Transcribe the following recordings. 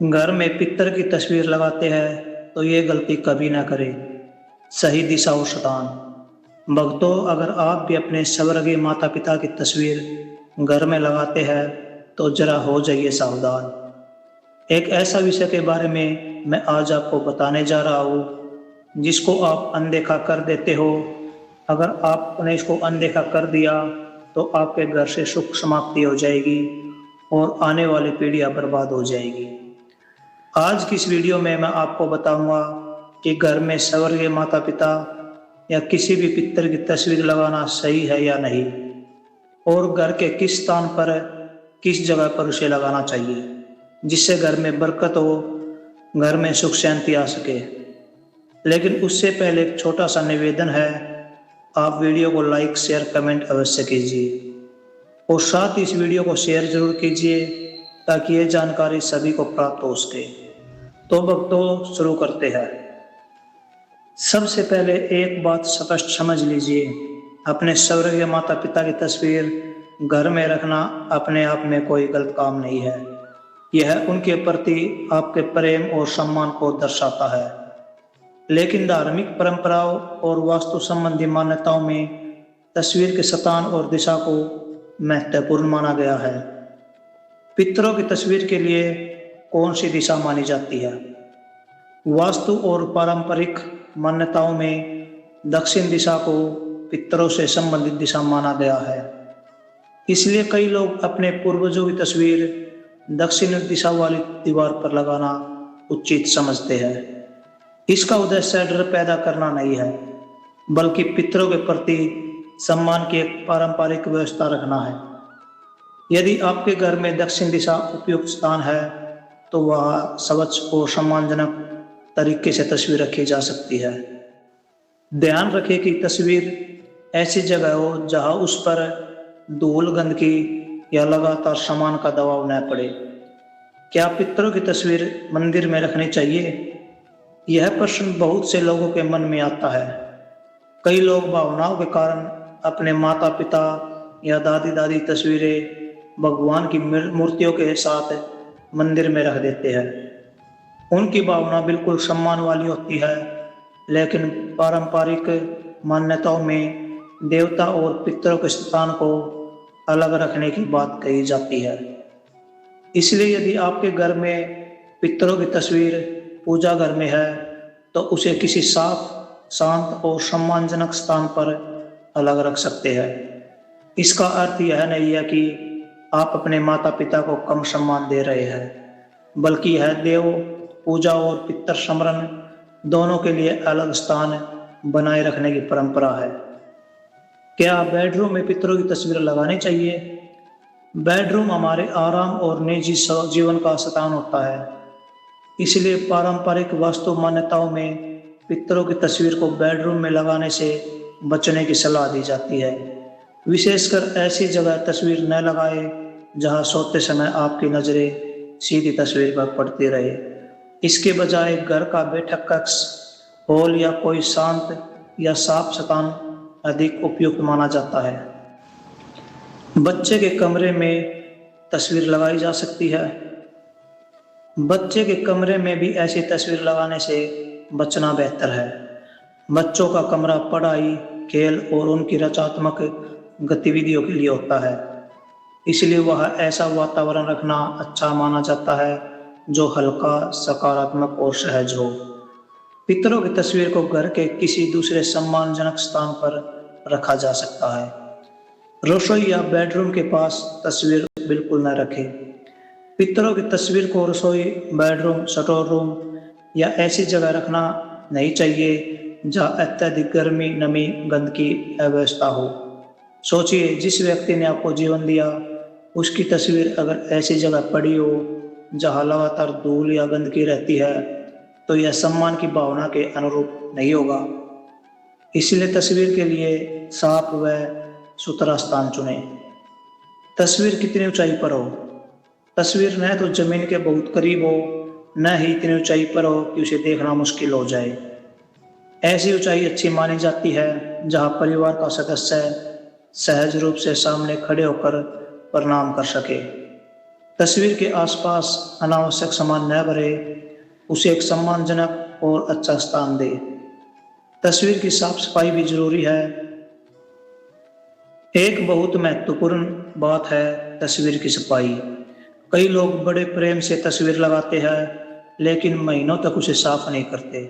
घर में पितर की तस्वीर लगाते हैं तो ये गलती कभी ना करें। सही दिशा और शतान। भक्तों, अगर आप भी अपने स्वर्गीय माता पिता की तस्वीर घर में लगाते हैं तो जरा हो जाइए सावधान। एक ऐसा विषय के बारे में मैं आज आपको बताने जा रहा हूँ जिसको आप अनदेखा कर देते हो। अगर आपने इसको अनदेखा कर दिया तो आपके घर से सुख समाप्ति हो जाएगी और आने वाली पीढ़ियां बर्बाद हो जाएगी। आज की इस वीडियो में मैं आपको बताऊंगा कि घर में स्वर्गीय माता पिता या किसी भी पितर की तस्वीर लगाना सही है या नहीं, और घर के किस स्थान पर, किस जगह पर उसे लगाना चाहिए जिससे घर में बरकत हो, घर में सुख शांति आ सके। लेकिन उससे पहले एक छोटा सा निवेदन है, आप वीडियो को लाइक शेयर कमेंट अवश्य कीजिए और साथ ही इस वीडियो को शेयर जरूर कीजिए ताकि ये जानकारी सभी को प्राप्त हो सके। तो भक्तों, शुरू करते हैं। सबसे पहले एक बात स्पष्ट समझ लीजिए, अपने स्वर्गीय माता पिता की तस्वीर घर में रखना अपने आप में कोई गलत काम नहीं है। यह उनके प्रति आपके प्रेम और सम्मान को दर्शाता है। लेकिन धार्मिक परंपराओं और वास्तु संबंधी मान्यताओं में तस्वीर के स्थान और दिशा को महत्वपूर्ण माना गया है। पितरों की तस्वीर के लिए कौन सी दिशा मानी जाती है? वास्तु और पारंपरिक मान्यताओं में दक्षिण दिशा को पितरों से संबंधित दिशा माना गया है। इसलिए कई लोग अपने पूर्वजों की तस्वीर दक्षिण दिशा वाली दीवार पर लगाना उचित समझते हैं। इसका उद्देश्य डर पैदा करना नहीं है, बल्कि पितरों के प्रति सम्मान की एक पारंपरिक व्यवस्था रखना है। यदि आपके घर में दक्षिण दिशा उपयुक्त स्थान है तो वह स्वच्छ और सम्मानजनक तरीके से तस्वीर रखी जा सकती है। ध्यान रखें कि तस्वीर ऐसी जगह हो जहां उस पर धूल, गंदगी या लगातार सामान का दबाव न पड़े। क्या पितरों की तस्वीर मंदिर में रखनी चाहिए? यह प्रश्न बहुत से लोगों के मन में आता है। कई लोग भावनाओं के कारण अपने माता पिता या दादी दादी तस्वीरें भगवान की मूर्तियों के साथ मंदिर में रख देते हैं। उनकी भावना बिल्कुल सम्मान वाली होती है, लेकिन पारंपरिक मान्यताओं में देवता और पितरों के स्थान को अलग रखने की बात कही जाती है। इसलिए यदि आपके घर में पितरों की तस्वीर पूजा घर में है तो उसे किसी साफ, शांत और सम्मानजनक स्थान पर अलग रख सकते हैं। इसका अर्थ यह नहीं है कि आप अपने माता पिता को कम सम्मान दे रहे हैं, बल्कि यह देव पूजा और पितर स्मरण दोनों के लिए अलग स्थान बनाए रखने की परंपरा है। क्या बेडरूम में पितरों की तस्वीर लगानी चाहिए? बेडरूम हमारे आराम और निजी जीवन का स्थान होता है। इसलिए पारंपरिक वास्तु मान्यताओं में पितरों की तस्वीर को बेडरूम में लगाने से बचने की सलाह दी जाती है। विशेषकर ऐसी जगह तस्वीर न लगाए जहां सोते समय आपकी नजरें सीधी तस्वीर पर पड़ती रहे। इसके बजाय घर का बैठक कक्ष, हॉल या कोई शांत या साफ स्थान अधिक उपयुक्त माना जाता है। बच्चे के कमरे में तस्वीर लगाई जा सकती है। बच्चे के कमरे में भी ऐसी तस्वीर लगाने से बचना बेहतर है। बच्चों का कमरा पढ़ाई, खेल और उनकी रचनात्मक गतिविधियों के लिए होता है। इसलिए वह ऐसा वातावरण रखना अच्छा माना जाता है जो हल्का, सकारात्मक और सहज हो। पितरों की तस्वीर को घर के किसी दूसरे सम्मानजनक स्थान पर रखा जा सकता है। रसोई या बेडरूम के पास तस्वीर बिल्कुल न रखें। पितरों की तस्वीर को रसोई, बेडरूम, स्टोर रूम या ऐसी जगह रखना नहीं चाहिए जहां अत्यधिक गर्मी, नमी, गंदगी, अव्यवस्था हो। सोचिए, जिस व्यक्ति ने आपको जीवन दिया उसकी तस्वीर अगर ऐसी जगह पड़ी हो जहां लगातार धूल या गंदगी रहती है तो यह सम्मान की भावना के अनुरूप नहीं होगा। इसलिए तस्वीर के लिए साफ व सुथरा स्थान चुनें। तस्वीर कितनी ऊंचाई पर हो? तस्वीर न तो जमीन के बहुत करीब हो, न ही इतनी ऊंचाई पर हो कि उसे देखना मुश्किल हो जाए। ऐसी ऊंचाई अच्छी मानी जाती है जहां परिवार का सदस्य सहज रूप से सामने खड़े होकर प्रणाम कर सके। तस्वीर के आसपास अनावश्यक सामान न भरे, उसे एक सम्मानजनक और अच्छा स्थान दे। तस्वीर की साफ सफाई भी जरूरी है। एक बहुत महत्वपूर्ण बात है तस्वीर की सफाई। कई लोग बड़े प्रेम से तस्वीर लगाते हैं, लेकिन महीनों तक उसे साफ नहीं करते।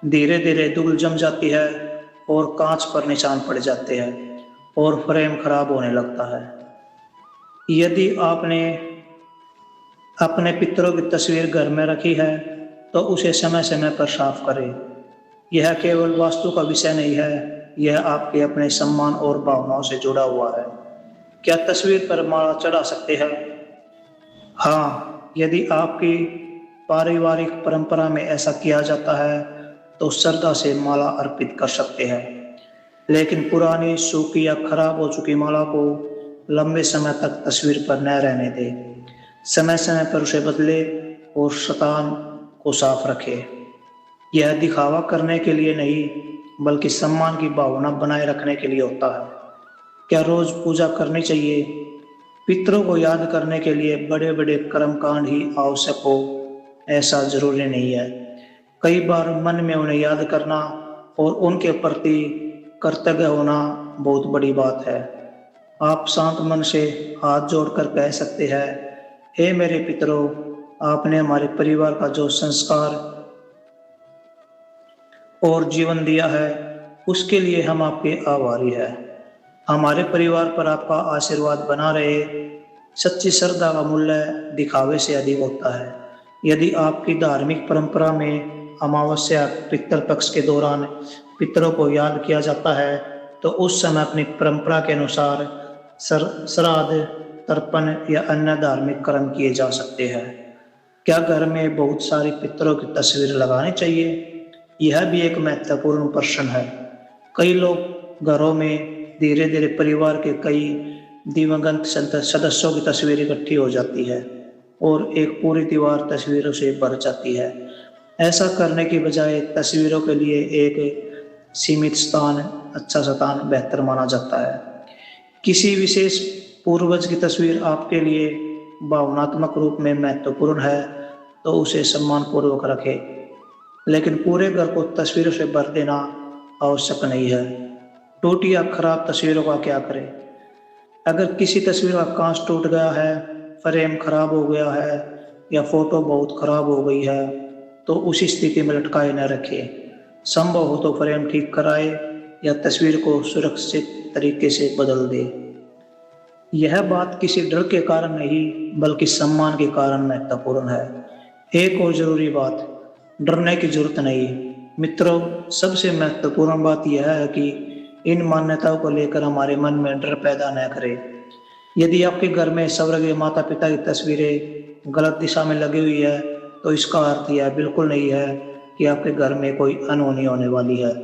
धीरे धीरे धूल जम जाती है और कांच पर निशान पड़ जाते हैं और फ्रेम खराब होने लगता है। यदि आपने अपने पितरों की तस्वीर घर में रखी है तो उसे समय समय पर साफ करें। यह केवल वास्तु का विषय नहीं है, यह आपके अपने सम्मान और भावनाओं से जुड़ा हुआ है। क्या तस्वीर पर माला चढ़ा सकते हैं? हाँ, यदि आपकी पारिवारिक परंपरा में ऐसा किया जाता है तो श्रद्धा से माला अर्पित कर सकते हैं, लेकिन पुरानी, सूखी या खराब हो चुकी माला को लंबे समय तक तस्वीर पर न रहने दें। समय समय पर उसे बदले और शतान को साफ रखें। यह दिखावा करने के लिए नहीं, बल्कि सम्मान की भावना बनाए रखने के लिए होता है। क्या रोज पूजा करनी चाहिए? पितरों को याद करने के लिए बड़े बड़े कर्मकांड ही आवश्यक हो, ऐसा जरूरी नहीं है। कई बार मन में उन्हें याद करना और उनके प्रति कर्तव्य होना बहुत बड़ी बात है। आप शांत मन से हाथ जोड़कर कह सकते हैं, हे मेरे पितरों, आपने हमारे परिवार का जो संस्कार और जीवन दिया है, उसके लिए हम आपके आभारी हैं। हमारे परिवार पर आपका आशीर्वाद बना रहे। सच्ची श्रद्धा का मूल्य दिखावे से अधिक होता है। यदि आपकी धार्मिक परंपरा में अमावस्या पितृपक्ष के दौरान पितरों को याद किया जाता है, तो उस समय अपनी परंपरा के अनुसार श्राद्ध, तर्पण या अन्य धार्मिक कर्म किए जा सकते हैं। क्या घर में बहुत सारी पितरों की तस्वीर लगानी चाहिए? यह भी एक महत्वपूर्ण प्रश्न है। कई लोग घरों में धीरे धीरे परिवार के कई दिवंगत सदस्यों की तस्वीर इकट्ठी हो जाती है और एक पूरी दीवार तस्वीरों से भर जाती है। ऐसा करने की बजाय तस्वीरों के लिए एक सीमित स्थान, अच्छा स्थान बेहतर माना जाता है। किसी विशेष पूर्वज की तस्वीर आपके लिए भावनात्मक रूप में महत्वपूर्ण है तो उसे सम्मानपूर्वक रखें, लेकिन पूरे घर को तस्वीरों से भर देना आवश्यक नहीं है। टूटी या खराब तस्वीरों का क्या करें? अगर किसी तस्वीर का कांच टूट गया है, फ्रेम खराब हो गया है या फोटो बहुत खराब हो गई है, तो उसी स्थिति में लटकाए न रखें। संभव हो तो फ्रेम ठीक कराए या तस्वीर को सुरक्षित तरीके से बदल दे। यह बात किसी डर के कारण नहीं, बल्कि सम्मान के कारण महत्वपूर्ण है। एक और जरूरी बात, डरने की जरूरत नहीं। मित्रों, सबसे महत्वपूर्ण बात यह है कि इन मान्यताओं को लेकर हमारे मन में डर पैदा न करें। यदि आपके घर में स्वर्गीय माता पिता की तस्वीरें गलत दिशा में लगी हुई है, तो इसका अर्थ यह बिल्कुल नहीं है कि आपके घर में कोई अनहोनी होने वाली है।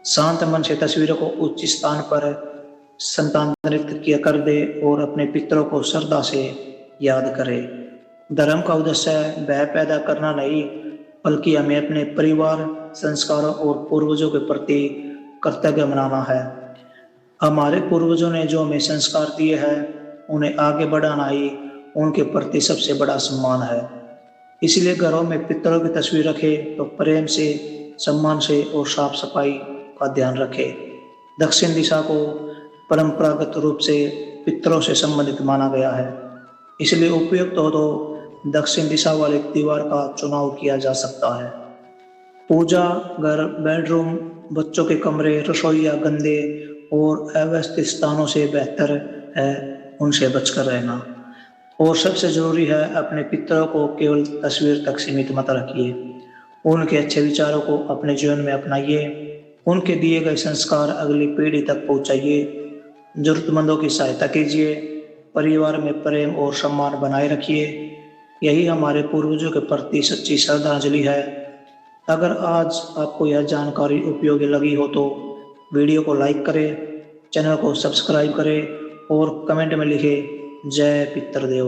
शांत मन से तस्वीरों को उच्च स्थान पर स्थानांतरित किया कर दे और अपने पितरों को श्रद्धा से याद करें। धर्म का उद्देश्य भय पैदा करना नहीं, बल्कि हमें अपने परिवार, संस्कारों और पूर्वजों के प्रति कर्तव्य मनाना है। हमारे पूर्वजों ने जो हमें संस्कार दिए हैं, उन्हें आगे बढ़ाना ही उनके प्रति सबसे बड़ा सम्मान है। इसलिए घरों में पितरों की तस्वीर रखें तो प्रेम से, सम्मान से और साफ सफाई का ध्यान रखें। दक्षिण दिशा को परंपरागत रूप से पितरों से संबंधित माना गया है, इसलिए उपयुक्त हो तो दक्षिण दिशा वाली दीवार का चुनाव किया जा सकता है। पूजा घर, बेडरूम, बच्चों के कमरे, रसोई या गंदे और अव्यवस्थित स्थानों से बेहतर है उनसे बचकर रहना। और सबसे जरूरी है, अपने पितरों को केवल तस्वीर तक सीमित मत रखिए। उनके अच्छे विचारों को अपने जीवन में अपनाइए। उनके दिए गए संस्कार अगली पीढ़ी तक पहुंचाइए। जरूरतमंदों की सहायता कीजिए। परिवार में प्रेम और सम्मान बनाए रखिए। यही हमारे पूर्वजों के प्रति सच्ची श्रद्धांजलि है। अगर आज आपको यह जानकारी उपयोगी लगी हो तो वीडियो को लाइक करें, चैनल को सब्सक्राइब करें और कमेंट में लिखें जय पितृदेव।